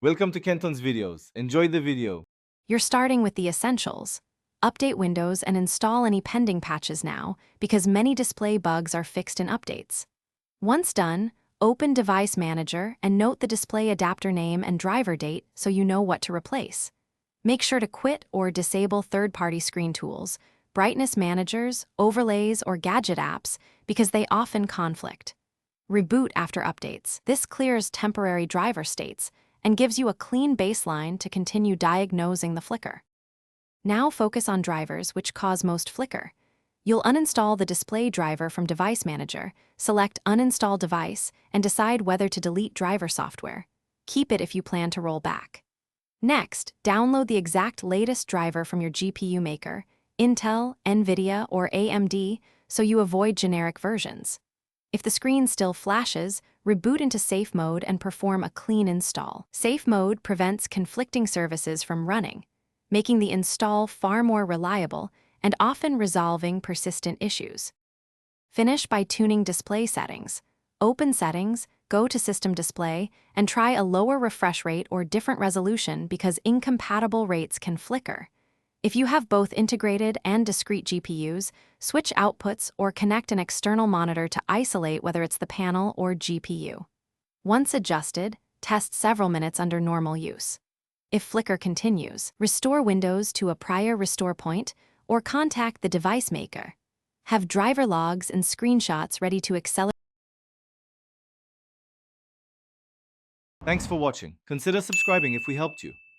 Welcome to Kenton's videos. Enjoy the video. You're starting with the essentials. Update Windows and install any pending patches now, because many display bugs are fixed in updates. Once done, open Device Manager and note the display adapter name and driver date so you know what to replace. Make sure to quit or disable third-party screen tools, brightness managers, overlays, or gadget apps because they often conflict. Reboot after updates. This clears temporary driver states and gives you a clean baseline to continue diagnosing the flicker. Now focus on drivers which cause most flicker. You'll uninstall the display driver from Device Manager, select Uninstall Device, and decide whether to delete driver software. Keep it if you plan to roll back. Next, download the exact latest driver from your GPU maker, Intel, NVIDIA, or AMD, so you avoid generic versions. If the screen still flashes, reboot into safe mode and perform a clean install. Safe mode prevents conflicting services from running, making the install far more reliable and often resolving persistent issues. Finish by tuning display settings. Open Settings, go to System Display, and try a lower refresh rate or different resolution because incompatible rates can flicker. If you have both integrated and discrete GPUs, switch outputs or connect an external monitor to isolate whether it's the panel or GPU. Once adjusted, test several minutes under normal use. If flicker continues, restore Windows to a prior restore point or contact the device maker. Have driver logs and screenshots ready to accelerate. Thanks for watching. Consider subscribing if we helped you.